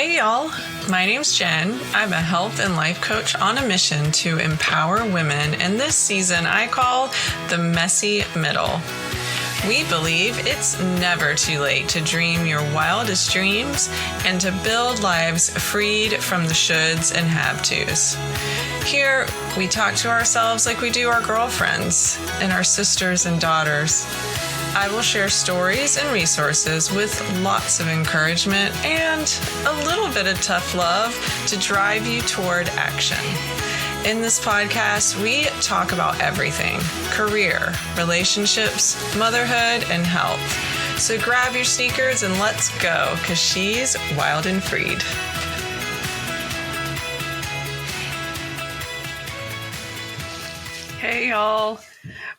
Hey y'all, my name's Jen. I'm a health and life coach on a mission to empower women, and this season I call the messy middle. We believe it's never too late to dream your wildest dreams and to build lives freed from the shoulds and have-tos. Here, we talk to ourselves like we do our girlfriends and our sisters and daughters. I will share stories and resources with lots of encouragement and a little bit of tough love to drive you toward action. In this podcast, we talk about everything: career, relationships, motherhood, and health. So grab your sneakers and let's go, because she's wild and freed. Hey y'all.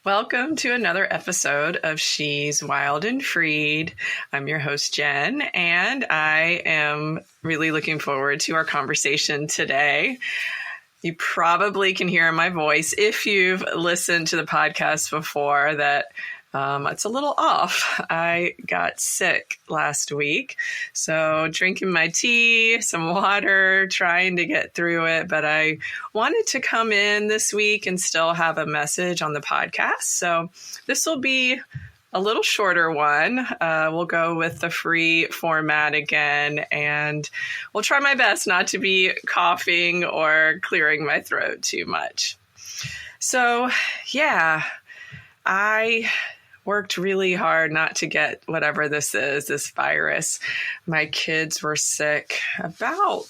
Welcome to another episode of She's Wild and Freed. I'm your host, Jen, and I am really looking forward to our conversation today. You probably can hear in my voice, if you've listened to the podcast before, that it's a little off. I got sick last week, so drinking my tea, some water, trying to get through it. But I wanted to come in this week and still have a message on the podcast. So this will be a little shorter one. We'll go with the free format again, and we'll try my best not to be coughing or clearing my throat too much. So, yeah, I worked really hard not to get whatever this is, this virus. My kids were sick about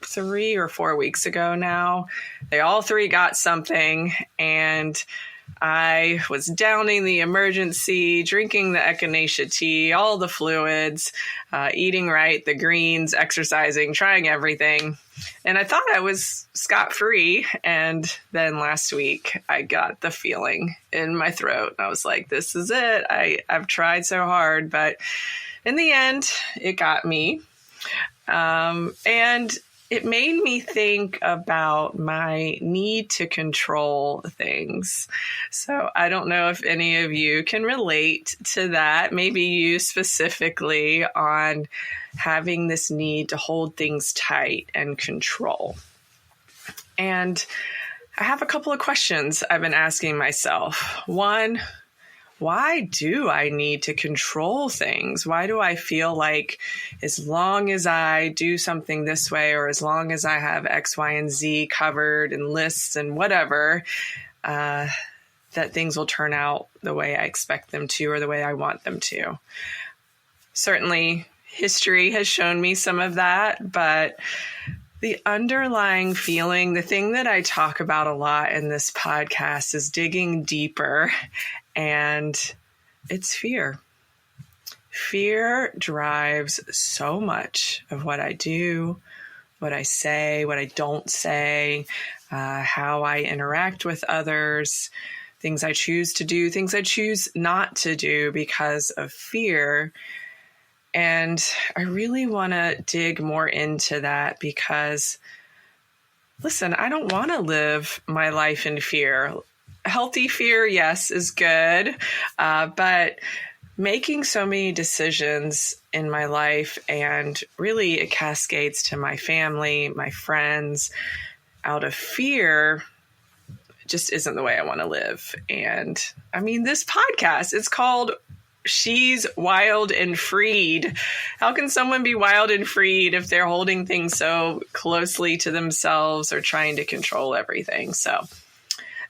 3 or 4 weeks ago now. They all three got something, and I was downing the Emergen-C, drinking the Echinacea Tea, all the fluids, eating right, the greens, exercising, trying everything. And I thought I was scot-free. And then last week, I got the feeling in my throat. I was like, this is it. I've tried so hard. But in the end, it got me. And it made me think about my need to control things. So I don't know if any of you can relate to that, maybe you specifically, on having this need to hold things tight and control. And I have a couple of questions I've been asking myself. One, why do I need to control things? Why do I feel like as long as I do something this way, or as long as I have X, Y, and Z covered and lists and whatever, that things will turn out the way I expect them to, or the way I want them to? Certainly, history has shown me some of that, but the underlying feeling, the thing that I talk about a lot in this podcast, is digging deeper, and it's fear. Fear drives so much of what I do, what I say, what I don't say, how I interact with others, things I choose to do, things I choose not to do because of fear. And I really want to dig more into that because, listen, I don't want to live my life in fear. Healthy fear, yes, is good, but making so many decisions in my life, and really it cascades to my family, my friends, out of fear, just isn't the way I want to live. And I mean, this podcast, it's called She's Wild and Freed. How can someone be wild and freed if they're holding things so closely to themselves or trying to control everything? So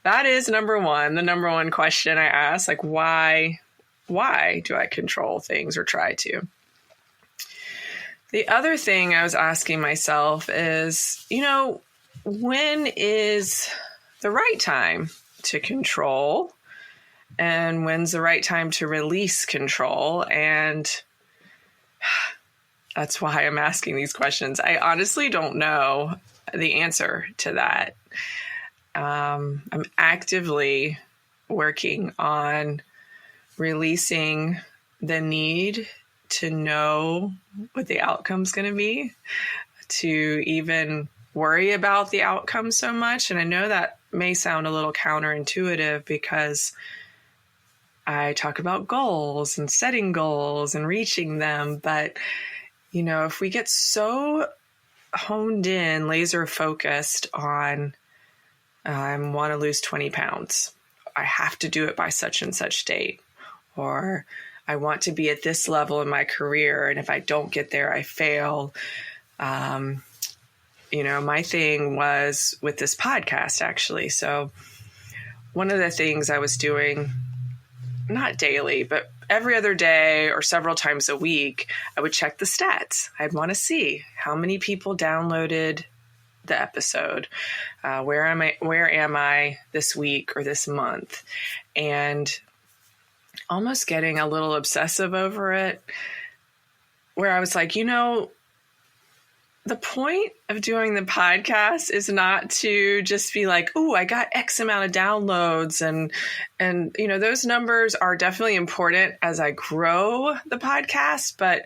that is number one, the number one question I ask, like, why do I control things or try to? The other thing I was asking myself is, when is the right time to control? And when's the right time to release control? And that's why I'm asking these questions. I honestly don't know the answer to that. I'm actively working on releasing the need to know what the outcome's going to be, to even worry about the outcome so much. And I know that may sound a little counterintuitive because I talk about goals and setting goals and reaching them, but if we get so honed in, laser focused on, I want to lose 20 pounds. I have to do it by such and such date. Or I want to be at this level in my career, and if I don't get there, I fail. My thing was with this podcast, actually. So one of the things I was doing, not daily, but every other day or several times a week, I would check the stats. I'd want to see how many people downloaded the episode. Where am I this week or this month? And almost getting a little obsessive over it, where I was like, the point of doing the podcast is not to just be like, oh, I got X amount of downloads. And those numbers are definitely important as I grow the podcast. But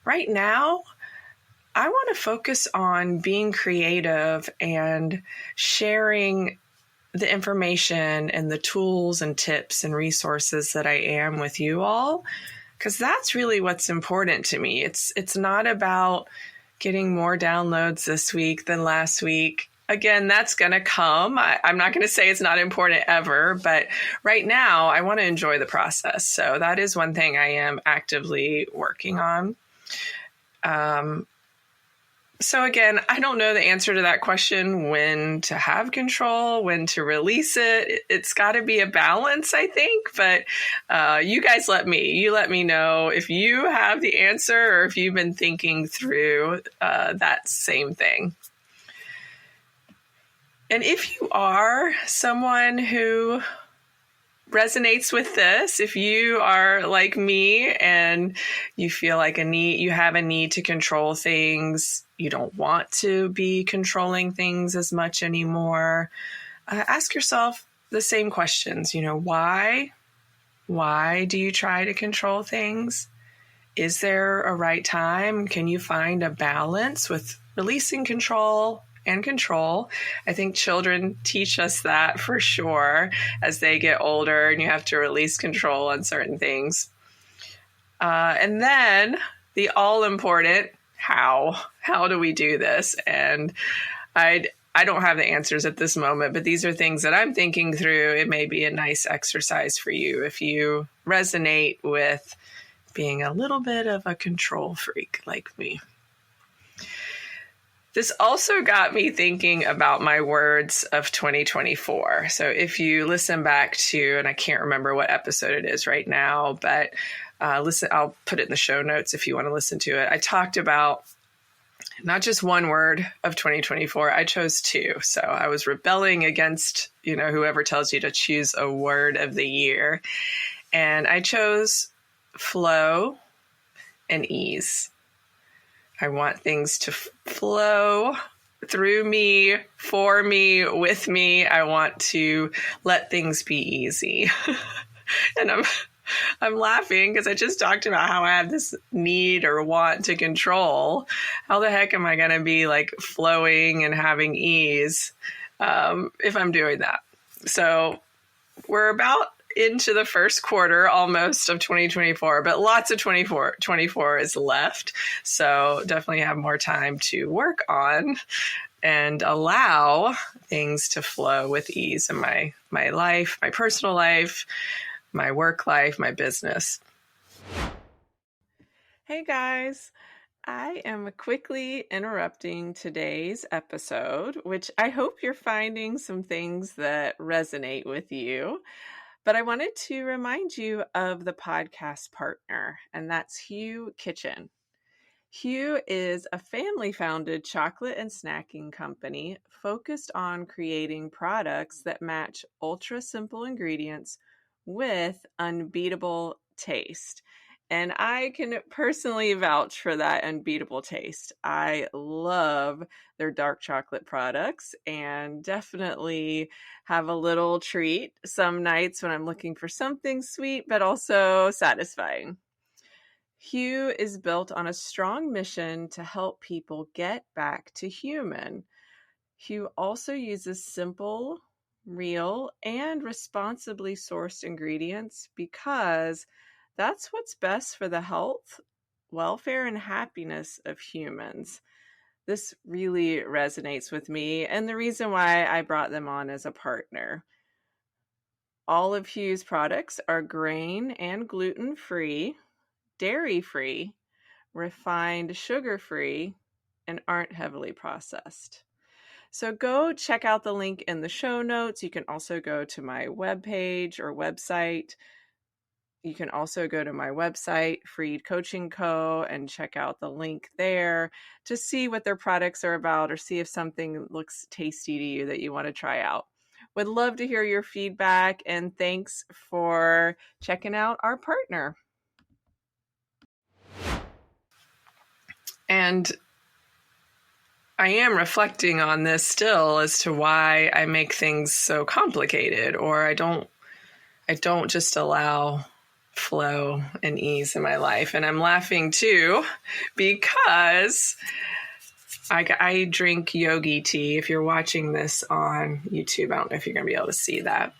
right now, I want to focus on being creative and sharing the information and the tools and tips and resources that I am with you all, because that's really what's important to me. It's not about getting more downloads this week than last week. Again, that's going to come. I'm not going to say it's not important ever, but right now I want to enjoy the process. So that is one thing I am actively working on. So again, I don't know the answer to that question, when to have control, when to release it. It's got to be a balance, I think. But you guys let me know if you have the answer or if you've been thinking through that same thing. And if you are someone who resonates with this, if you are like me and you feel like you have a need to control things, you don't want to be controlling things as much anymore, ask yourself the same questions. Why do you try to control things? Is there a right time? Can you find a balance with releasing control and control? I think children teach us that for sure as they get older, and you have to release control on certain things. And then the all-important, how do we do this? And I don't have the answers at this moment, but these are things that I'm thinking through. It may be a nice exercise for you if you resonate with being a little bit of a control freak like me. This also got me thinking about my words of 2024. So if you listen back to, and I can't remember what episode it is right now, but listen, I'll put it in the show notes if you want to listen to it. I talked about not just one word of 2024. I chose two. So I was rebelling against, whoever tells you to choose a word of the year. And I chose flow and ease. I want things to flow through me, for me, with me. I want to let things be easy. And I'm laughing because I just talked about how I have this need or want to control. How the heck am I going to be like flowing and having ease if I'm doing that? So we're about into the first quarter almost of 2024, but lots of 24 is left. So definitely have more time to work on and allow things to flow with ease in my life, my personal life, my work life, my business. Hey guys, I am quickly interrupting today's episode, which I hope you're finding some things that resonate with you. But I wanted to remind you of the podcast partner, and that's Hue Kitchen. Hue is a family-founded chocolate and snacking company focused on creating products that match ultra-simple ingredients with unbeatable taste. And I can personally vouch for that unbeatable taste. I love their dark chocolate products and definitely have a little treat some nights when I'm looking for something sweet, but also satisfying. Hue is built on a strong mission to help people get back to human. Hue also uses simple, real, and responsibly sourced ingredients because that's what's best for the health, welfare and happiness of humans. This really resonates with me, and the reason why I brought them on as a partner. All of Hugh's products are grain and gluten-free, dairy-free, refined sugar-free, and aren't heavily processed. So go check out the link in the show notes. You can also go to my webpage or website. You can also go to my website, Freed Coaching Co., and check out the link there to see what their products are about or see if something looks tasty to you that you want to try out. Would love to hear your feedback, and thanks for checking out our partner. And I am reflecting on this still as to why I make things so complicated, or I don't just allow flow and ease in my life. And I'm laughing too because I drink yogi tea. If you're watching this on YouTube, I don't know if you're going to be able to see that,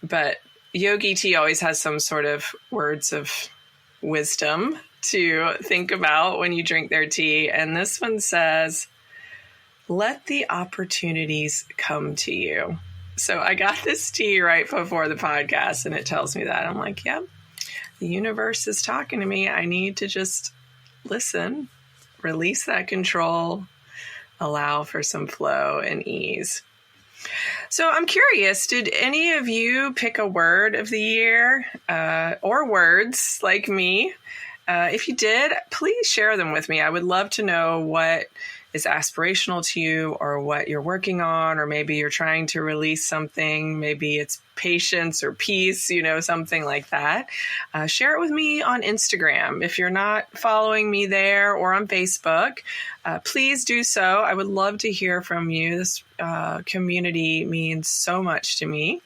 but yogi tea always has some sort of words of wisdom to think about when you drink their tea. And this one says, let the opportunities come to you. So I got this tea right before the podcast, and it tells me that. I'm like, yep, the universe is talking to me. I need to just listen, release that control, allow for some flow and ease. So I'm curious, did any of you pick a word of the year or words like me? If you did, please share them with me. I would love to know what is aspirational to you or what you're working on, or maybe you're trying to release something. Maybe it's patience or peace, something like that. Share it with me on Instagram. If you're not following me there or on Facebook, please do so. I would love to hear from you. This community means so much to me.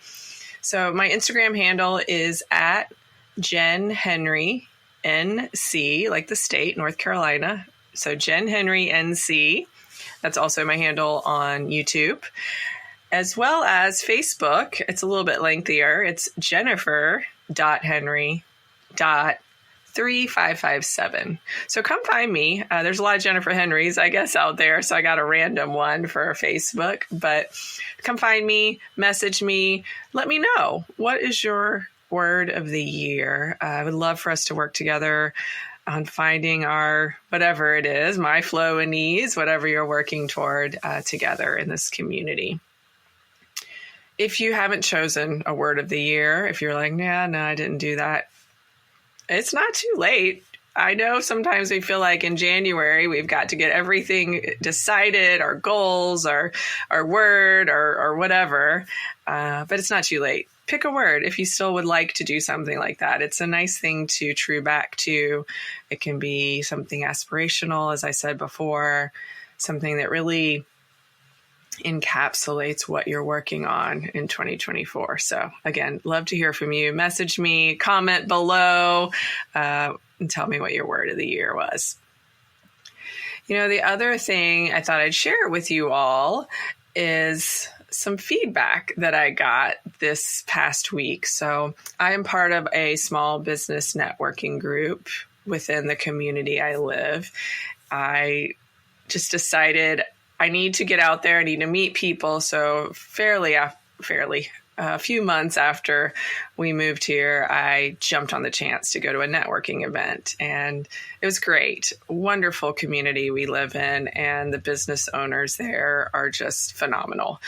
So my Instagram handle is at Jen Henry NC, like the state, North Carolina. So Jen Henry NC. That's also my handle on YouTube, as well as Facebook. It's a little bit lengthier. It's Jennifer.Henry.3557. So come find me. There's a lot of Jennifer Henrys, I guess, out there. So I got a random one for Facebook. But come find me, message me, let me know. What is your word of the year? I would love for us to work together on finding our, whatever it is, my flow and ease, whatever you're working toward together in this community. If you haven't chosen a word of the year, if you're like, no, I didn't do that, it's not too late. I know sometimes we feel like in January, we've got to get everything decided, our goals, our word, or whatever, but it's not too late. Pick a word if you still would like to do something like that. It's a nice thing to true back to. It can be something aspirational, as I said before, something that really encapsulates what you're working on in 2024. So again, love to hear from you. Message me, comment below, and tell me what your word of the year was. The other thing I thought I'd share with you all is some feedback that I got this past week. So I am part of a small business networking group within the community I live. I just decided I need to get out there. I need to meet people. So a few months after we moved here, I jumped on the chance to go to a networking event, and it was great. Wonderful community we live in, and the business owners there are just phenomenal.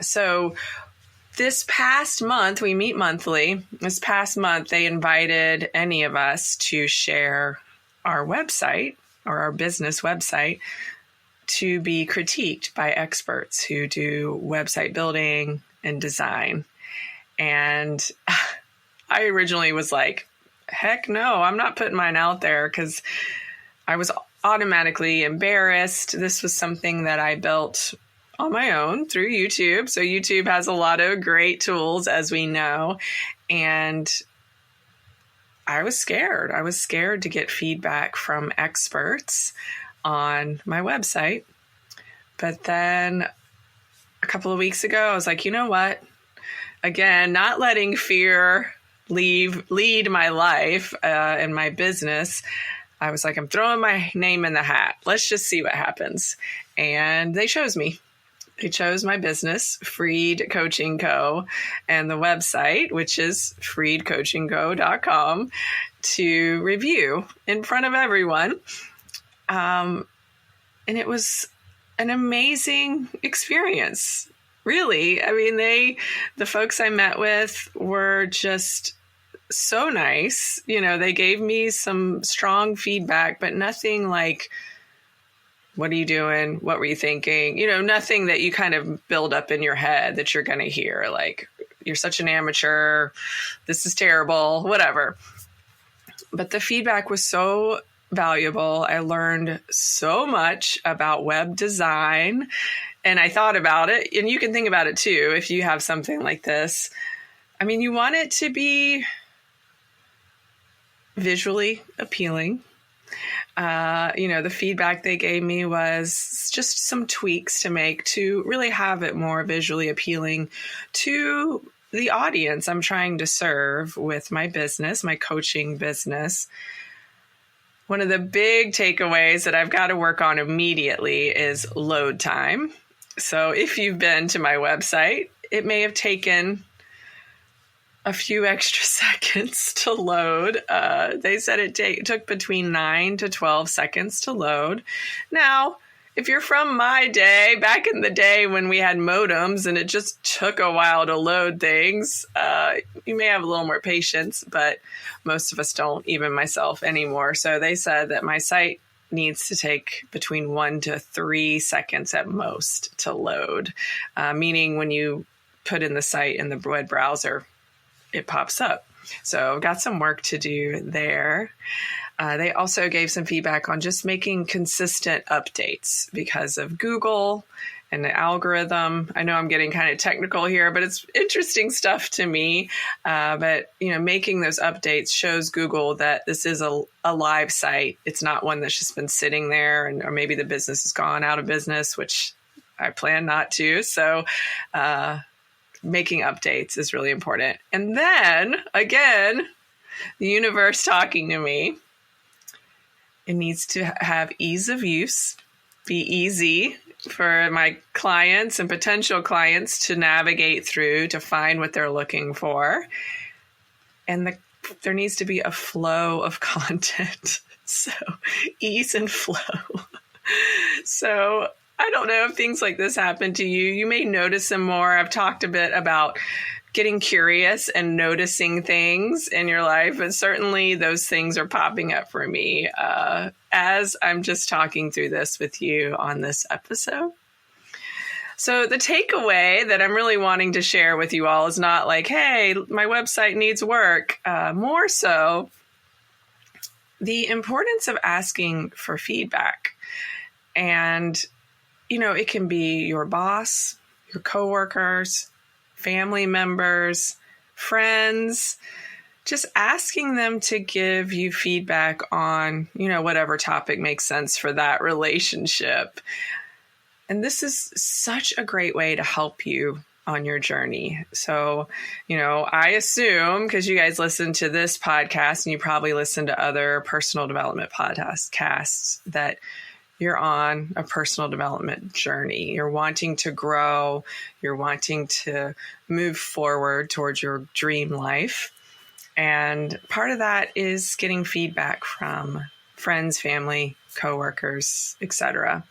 So this past month, we meet monthly. This past month, they invited any of us to share our website or our business website to be critiqued by experts who do website building and design. And I originally was like, heck no, I'm not putting mine out there, because I was automatically embarrassed. This was something that I built on my own through YouTube. So YouTube has a lot of great tools, as we know. And I was scared. I was scared to get feedback from experts on my website. But then a couple of weeks ago, I was like, you know what? Again, not letting fear lead my life and my business. I was like, I'm throwing my name in the hat. Let's just see what happens. And they chose me. They chose my business, Freed Coaching Co., and the website, which is freedcoachingco.com, to review in front of everyone. And it was an amazing experience. Really. I mean, the folks I met with were just so nice. They gave me some strong feedback, but nothing like, what are you doing? What were you thinking? Nothing that you kind of build up in your head that you're going to hear, like, you're such an amateur, this is terrible, whatever. But the feedback was so valuable. I learned so much about web design, and I thought about it, and you can think about it too if you have something like this. I mean, you want it to be visually appealing. The feedback they gave me was just some tweaks to make to really have it more visually appealing to the audience I'm trying to serve with my business, my coaching business. One of the big takeaways that I've got to work on immediately is load time. So if you've been to my website, it may have taken a few extra seconds to load. They said it took between 9 to 12 seconds to load. Now, if you're from my day, back in the day when we had modems and it just took a while to load things, you may have a little more patience, but most of us don't, even myself anymore. So they said that my site needs to take between 1 to 3 seconds at most to load, meaning when you put in the site in the web browser, it pops up. So I've got some work to do there. They also gave some feedback on just making consistent updates because of Google and the algorithm. I know I'm getting kind of technical here, but it's interesting stuff to me. But making those updates shows Google that this is a live site. It's not one that's just been sitting there, or maybe the business has gone out of business, which I plan not to. So, making updates is really important. And then again, the universe talking to me. It needs to have ease of use, be easy for my clients and potential clients to navigate through, to find what they're looking for. And there needs to be a flow of content. So ease and flow. So I don't know if things like this happen to you. You may notice them more. I've talked a bit about getting curious and noticing things in your life, but certainly those things are popping up for me as I'm just talking through this with you on this episode. So the takeaway that I'm really wanting to share with you all is not like, hey, my website needs work. More so, the importance of asking for feedback. And it can be your boss, your coworkers, family members, friends, just asking them to give you feedback on, whatever topic makes sense for that relationship. And this is such a great way to help you on your journey. So, I assume, because you guys listen to this podcast and you probably listen to other personal development podcasts, that you're on a personal development journey. You're wanting to grow. You're wanting to move forward towards your dream life. And part of that is getting feedback from friends, family, coworkers, etc.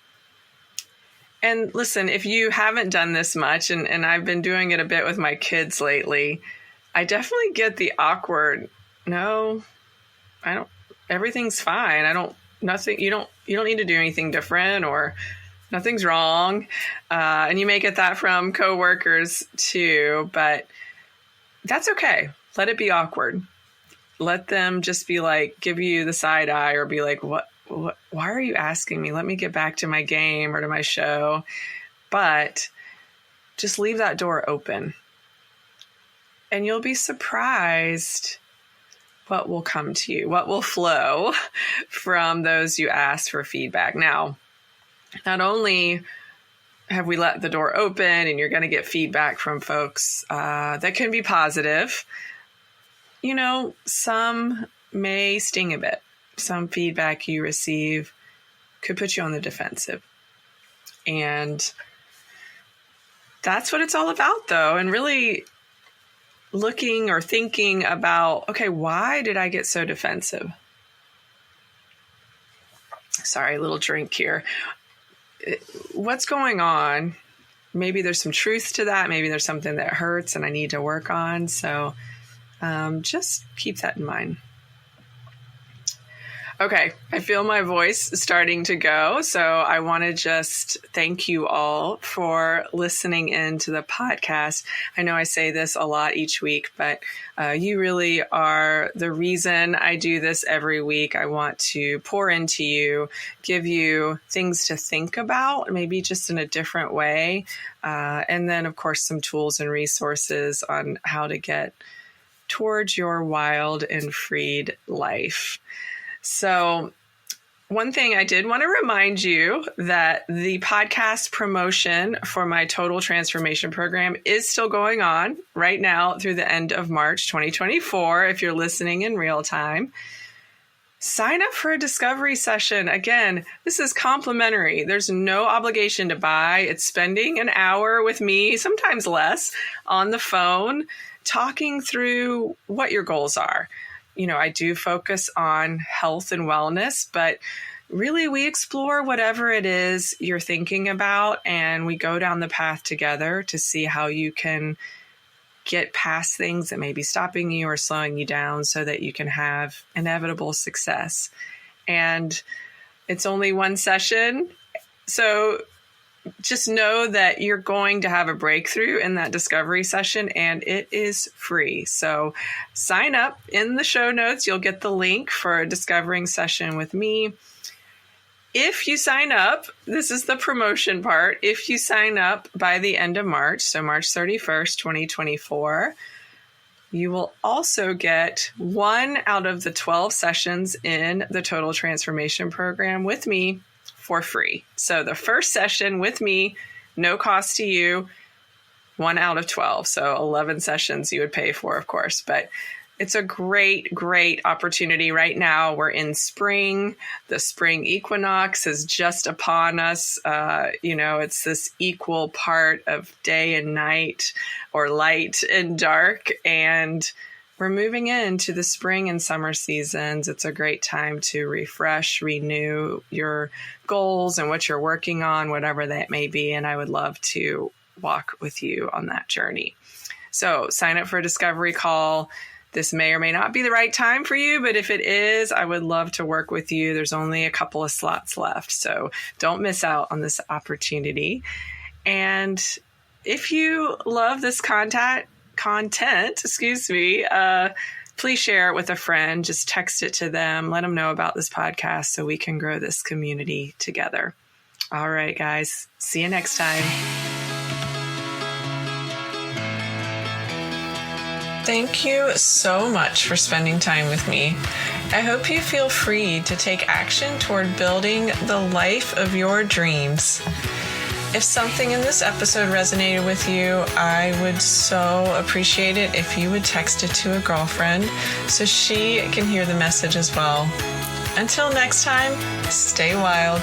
And listen, if you haven't done this much, and I've been doing it a bit with my kids lately, I definitely get the awkward, no, I don't, everything's fine. Nothing, you don't need to do anything different, or nothing's wrong. And you may get that from coworkers too, but that's okay. Let it be awkward. Let them just be like, give you the side eye, or be like, what, why are you asking me? Let me get back to my game or to my show. But just leave that door open, and you'll be surprised what will come to you, what will flow from those you ask for feedback. Now, not only have we let the door open and you're going to get feedback from folks that can be positive, some may sting a bit. some feedback you receive could put you on the defensive. And that's what it's all about, though. And really looking or thinking about, okay, why did I get so defensive? Sorry, a little drink here. What's going on? Maybe there's some truth to that. Maybe there's something that hurts and I need to work on. So just keep that in mind. Okay, I feel my voice starting to go, so I want to just thank you all for listening in to the podcast. I know I say this a lot each week, but you really are the reason I do this every week. I want to pour into you, give you things to think about, maybe just in a different way, and then, of course, some tools and resources on how to get towards your wild and freed life. So one thing I did want to remind you that the podcast promotion for my Total Transformation Program is still going on right now through the end of March 2024. If you're listening in real time, sign up for a discovery session. Again, this is complimentary. There's no obligation to buy. It's spending an hour with me, sometimes less, on the phone, talking through what your goals are. You know, I do focus on health and wellness, but really we explore whatever it is you're thinking about, and we go down the path together to see how you can get past things that may be stopping you or slowing you down so that you can have inevitable success. And it's only one session, so just know that you're going to have a breakthrough in that discovery session, and it is free. So sign up. In the show notes, you'll get the link for a discovering session with me. If you sign up, this is the promotion part. If you sign up by the end of March, so March 31st, 2024, you will also get 1 out of the 12 sessions in the Total Transformation Program with me for free. So the first session with me, no cost to you, 1 out of 12. So 11 sessions you would pay for, of course. But it's a great, great opportunity right now. We're in spring. The spring equinox is just upon us. It's this equal part of day and night, or light and dark. And we're moving into the spring and summer seasons. It's a great time to refresh, renew your goals and what you're working on, whatever that may be. And I would love to walk with you on that journey. So sign up for a discovery call. This may or may not be the right time for you, but if it is, I would love to work with you. There's only a couple of slots left, so don't miss out on this opportunity. And if you love this content, please share it with a friend. Just text it to them. Let them know about this podcast so we can grow this community together. All right, guys. See you next time. Thank you so much for spending time with me. I hope you feel free to take action toward building the life of your dreams. If something in this episode resonated with you, I would so appreciate it if you would text it to a girlfriend so she can hear the message as well. Until next time, stay wild.